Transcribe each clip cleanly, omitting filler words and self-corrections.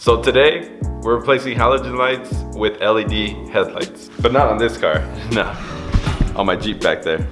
So today, we're replacing halogen lights with LED headlights. But not on this car, no. On my Jeep back there.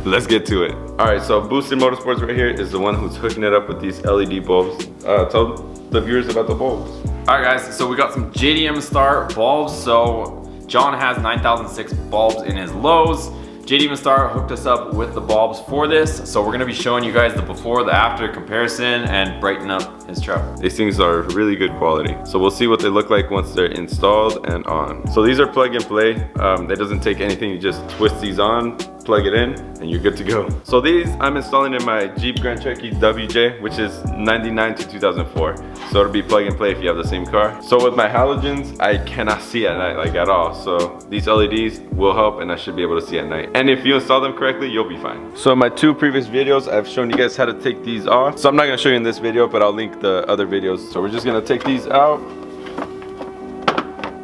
Let's get to it. All right, so Boosted Motorsports right here is the one who's hooking it up with these LED bulbs. Tell the viewers about the bulbs. All right guys, so we got some JDM Astar bulbs. So John has 9006 bulbs in his lows. JDM Astar hooked us up with the bulbs for this. So we're gonna be showing you guys the before, the after comparison and brighten up his truck. These things are really good quality. So we'll see what they look like once they're installed and on. So these are plug and play. It doesn't take anything, you just twist these on, plug it in, and you're good to go. So these I'm installing in my Jeep Grand Cherokee WJ, which is 99 to 2004. So it'll be plug and play if you have the same car. So with my halogens, I cannot see at night like at all. So these LEDs will help and I should be able to see at night. And if you install them correctly, you'll be fine. So in my two previous videos, I've shown you guys how to take these off. So I'm not gonna show you in this video, but I'll link the other videos. So we're just gonna take these out.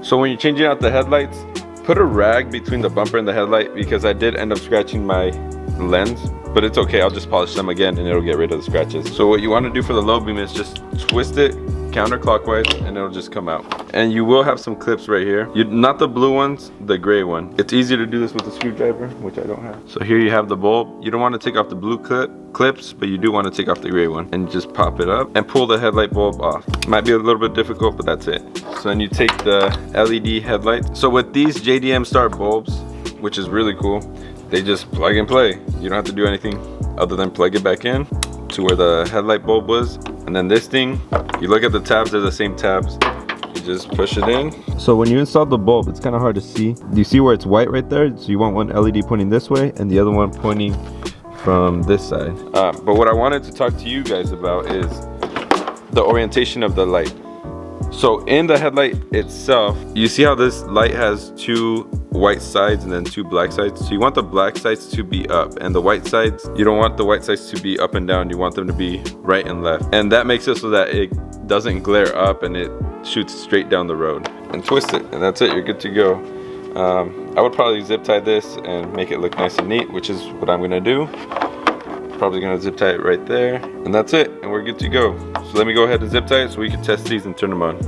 So when you're changing out the headlights, put a rag between the bumper and the headlight because I did end up scratching my lens, but it's okay, I'll just polish them again and it'll get rid of the scratches. So what you want to do for the low beam is just twist it counterclockwise and it'll just come out. And you will have some clips right here. Not the blue ones, the gray one. It's easier to do this with a screwdriver, which I don't have. So here you have the bulb. You don't want to take off the blue clips, but you do want to take off the gray one. And just pop it up and pull the headlight bulb off. Might be a little bit difficult, but that's it. So then you take the LED headlight. So with these JDM Astar bulbs, which is really cool, they just plug and play. You don't have to do anything other than plug it back in to where the headlight bulb was. And then this thing, you look at the tabs, they're the same tabs. You just push it in. So when you install the bulb, it's kind of hard to see. Do you see where it's white right there? So you want one LED pointing this way and the other one pointing from this side. But what I wanted to talk to you guys about is the orientation of the light. So in the headlight itself, you see how this light has two white sides and then two black sides? So you want the black sides to be up and the white sides, you don't want the white sides to be up and down, you want them to be right and left. And that makes it so that it doesn't glare up and it shoots straight down the road. And twist it, and that's it, you're good to go. I would probably zip tie this and make it look nice and neat, which is what I'm gonna do. Probably gonna zip tie it right there, and that's it, and we're good to go. So let me go ahead and zip tie it so we can test these and turn them on.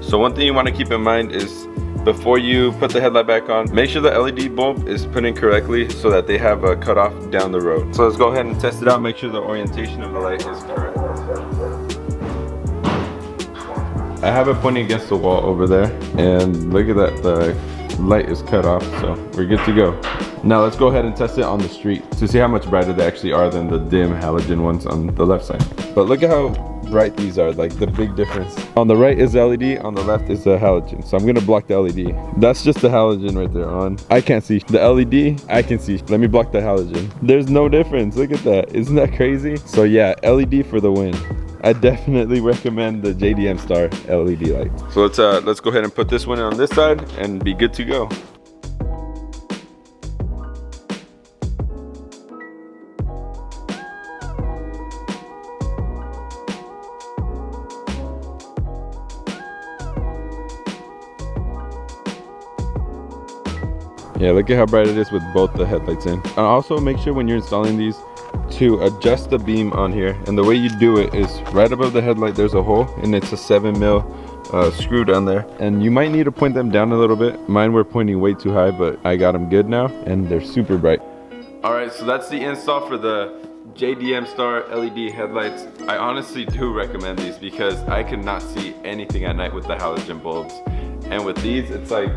So one thing you want to keep in mind is before you put the headlight back on, make sure the LED bulb is put in correctly so that they have a cutoff down the road. So let's go ahead and test it out, make sure the orientation of the light is correct. I have it pointing against the wall over there, and look at that, the light is cut off, so we're good to go. Now let's go ahead and test it on the street to see how much brighter they actually are than the dim halogen ones on the left side. But look at how bright these are, like the big difference. On the right is LED, on the left is the halogen. So I'm gonna block the LED. That's just the halogen right there on. I can't see. The LED, I can see. Let me block the halogen. There's no difference, look at that. Isn't that crazy? So yeah, LED for the win. I definitely recommend the JDM Astar LED light. So let's go ahead and put this one on this side and be good to go. Yeah, look at how bright it is with both the headlights in. And also make sure when you're installing these to adjust the beam on here. And the way you do it is right above the headlight there's a hole and it's a 7mm screw down there. And you might need to point them down a little bit. Mine were pointing way too high, but I got them good now and they're super bright. Alright, so that's the install for the JDM Astar LED headlights. I honestly do recommend these because I could not see anything at night with the halogen bulbs. And with these, it's like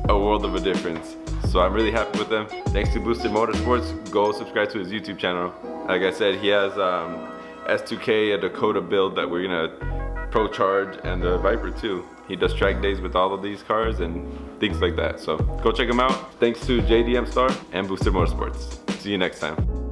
a world of a difference. So I'm really happy with them. Thanks to Boosted Motorsports. Go subscribe to his YouTube channel. Like I said, he has S2K, a Dakota build that we're gonna pro charge, and the Viper too. He does track days with all of these cars and things like that. So go check him out. Thanks to JDM Astar and Boosted Motorsports. See you next time.